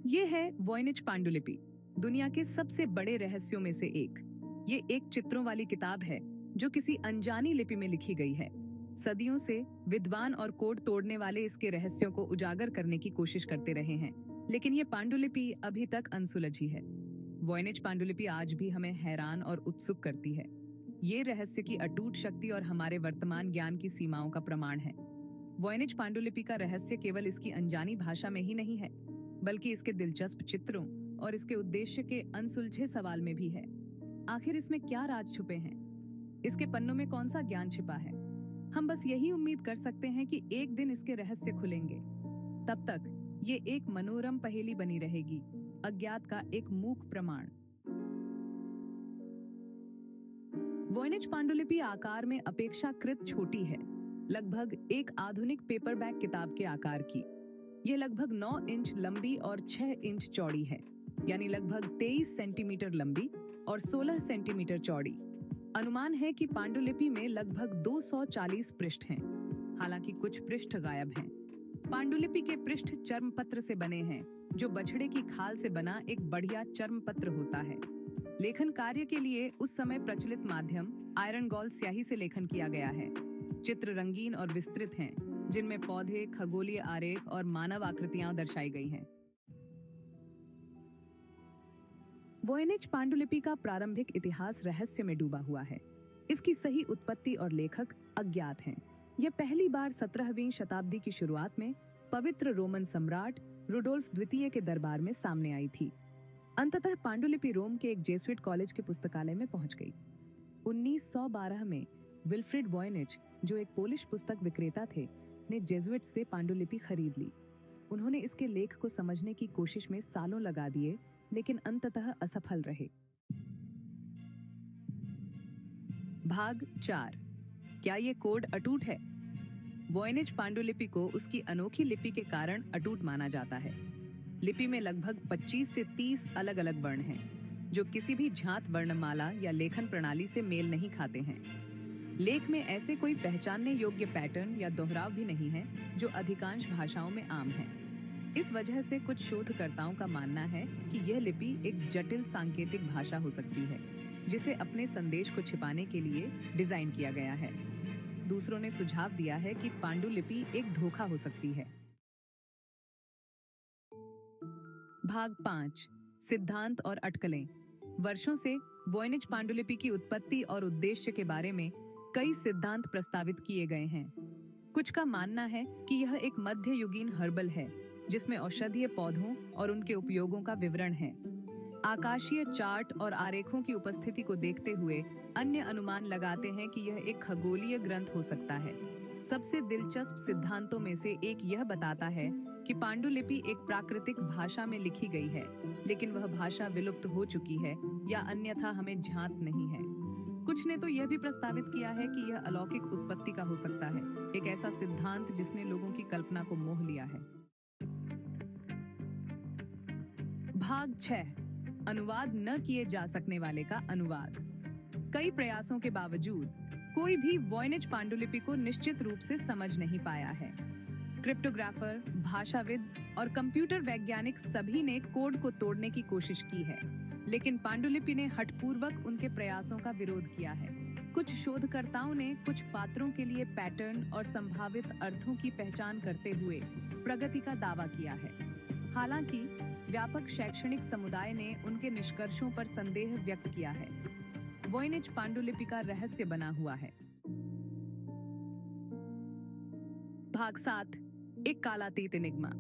ये है वॉयनिच पांडुलिपि, दुनिया के सबसे बड़े रहस्यों में से एक। ये एक चित्रों वाली किताब है जो किसी अनजानी लिपि में लिखी गई है। सदियों से विद्वान और कोड तोड़ने वाले इसके रहस्यों को उजागर करने की कोशिश करते रहे हैं, लेकिन ये पांडुलिपि अभी तक अनसुलझी है। वॉयनिच पांडुलिपि आज भी हमें हैरान और उत्सुक करती है। ये रहस्य की अटूट शक्ति और हमारे वर्तमान ज्ञान की सीमाओं का प्रमाण है। वॉयनिच पांडुलिपि का रहस्य केवल इसकी अनजानी भाषा में ही नहीं है, बल्कि इसके दिलचस्प चित्रों और इसके उद्देश्य के अनसुलझे सवाल में भी है। आखिर इसमें क्या राज छुपे हैं? इसके पन्नों में कौन सा ज्ञान छिपा है? हम बस यही उम्मीद कर सकते हैं कि एक दिन इसके रहस्य खुलेंगे। तब तक ये एक मनोरम पहेली बनी रहेगी, अज्ञात का एक मूक प्रमाण। वॉयनिच पांडुलिपि आकार में अपेक्षाकृत छोटी है, लगभग एक आधुनिक पेपरबैक किताब के आकार की। यह लगभग 9 इंच लंबी और 6 इंच चौड़ी है, यानी लगभग 23 सेंटीमीटर लंबी और 16 सेंटीमीटर चौड़ी। अनुमान है कि पांडुलिपि में लगभग 240 पृष्ठ हैं, हालांकि कुछ पृष्ठ गायब हैं। पांडुलिपि के पृष्ठ चर्मपत्र से बने हैं, जो बछड़े की खाल से बना एक बढ़िया चर्मपत्र होता है। लेखन कार्य के लिए उस समय प्रचलित माध्यम आयरन गॉल स्याही से लेखन किया गया है। चित्र रंगीन और विस्तृत हैं, जिनमें पौधे, खगोलीय आरेख और मानव आकृतियां दर्शाई गई हैं। वॉयनिच पांडुलिपि का प्रारंभिक इतिहास रहस्य में डूबा हुआ है। इसकी सही उत्पत्ति और लेखक अज्ञात हैं। यह पहली बार 17वीं शताब्दी की शुरुआत में पवित्र रोमन सम्राट रुडोल्फ द्वितीय के दरबार में सामने आई थी। अंततः पांडुलिपि रोम के एक जेसुइट कॉलेज के पुस्तकालय में पहुंच गई। 1912 में विल्फ्रिड वॉयनिच, जो एक पोलिश पुस्तक विक्रेता थे, ने जेसुइट से पांडुलिपि खरीद ली। उन्होंने इसके लेख को समझने की कोशिश में सालों लगा दिए, लेकिन अंततः असफल रहे। भाग 4। क्या ये कोड अटूट है? वॉयनिच पांडुलिपि को उसकी अनोखी लिपि के कारण अटूट माना जाता है। लिपि में लगभग 25 से 30 अलग-अलग वर्ण हैं, जो किसी भी ज्ञात वर्णमाला या लेखन प्रणाली से मेल नहीं खाते हैं। लेख में ऐसे कोई पहचानने योग्य पैटर्न या दोहराव भी नहीं है, जो अधिकांश भाषाओं में आम है। इस वजह से कुछ शोधकर्ताओं का मानना है कि यह लिपि एक जटिल सांकेतिक भाषा हो सकती है, जिसे अपने संदेश को छिपाने के लिए डिजाइन किया गया है। दूसरों ने सुझाव दिया है कि पांडुलिपि एक धोखा हो सकती है। भाग 5। सिद्धांत और अटकलें। वर्षों से वॉयनिच पांडुलिपि की उत्पत्ति और उद्देश्य के बारे में कई सिद्धांत प्रस्तावित किए गए हैं। कुछ का मानना है कि यह एक मध्ययुगीन हर्बल है, जिसमें औषधीय पौधों और उनके उपयोगों का विवरण है। आकाशीय चार्ट और आरेखों की उपस्थिति को देखते हुए अन्य अनुमान लगाते हैं कि यह एक खगोलीय ग्रंथ हो सकता है। सबसे दिलचस्प सिद्धांतों में से एक यह बताता है कि पांडुलिपि एक प्राकृतिक भाषा में लिखी गई है, लेकिन वह भाषा विलुप्त हो चुकी है या अन्यथा हमें ज्ञात नहीं है। कुछ ने तो यह भी प्रस्तावित किया है कि यह अलौकिक उत्पत्ति का हो सकता है, एक ऐसा सिद्धांत जिसने लोगों की कल्पना को मोह लिया है। भाग 6। अनुवाद न किए जा सकने वाले का अनुवाद। कई प्रयासों के बावजूद कोई भी वॉयनिच पांडुलिपि को निश्चित रूप से समझ नहीं पाया है। क्रिप्टोग्राफर, भाषाविद और कंप्यूटर वैज्ञानिक सभी ने कोड को तोड़ने की कोशिश की है, लेकिन पांडुलिपि ने हठपूर्वक उनके प्रयासों का विरोध किया है। कुछ शोधकर्ताओं ने कुछ पात्रों के लिए पैटर्न और संभावित अर्थों की पहचान करते हुए प्रगति का दावा किया है। हालांकि व्यापक शैक्षणिक समुदाय ने उनके निष्कर्षों पर संदेह व्यक्त किया है। वॉयनिच पांडुलिपि का रहस्य बना हुआ है। भाग 7। एक कालातीत एनिग्मा।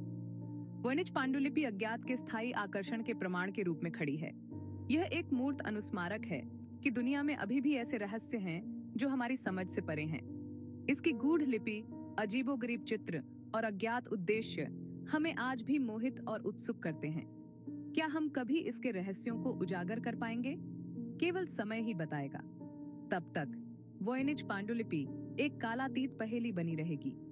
वॉयनिच पांडुलिपि अज्ञात के स्थायी आकर्षण के प्रमाण के रूप में खड़ी है। यह एक मूर्त अनुस्मारक है कि दुनिया में अभी भी ऐसे रहस्य हैं जो हमारी समझ से परे हैं। इसकी गूढ़ लिपि, अजीबोगरीब चित्र और अज्ञात उद्देश्य हमें आज भी मोहित और उत्सुक करते हैं। क्या हम कभी इसके रहस्यों को उजागर कर पाएंगे? केवल समय ही बताएगा। तब तक वॉयनिच पांडुलिपि एक कालातीत पहेली बनी रहेगी।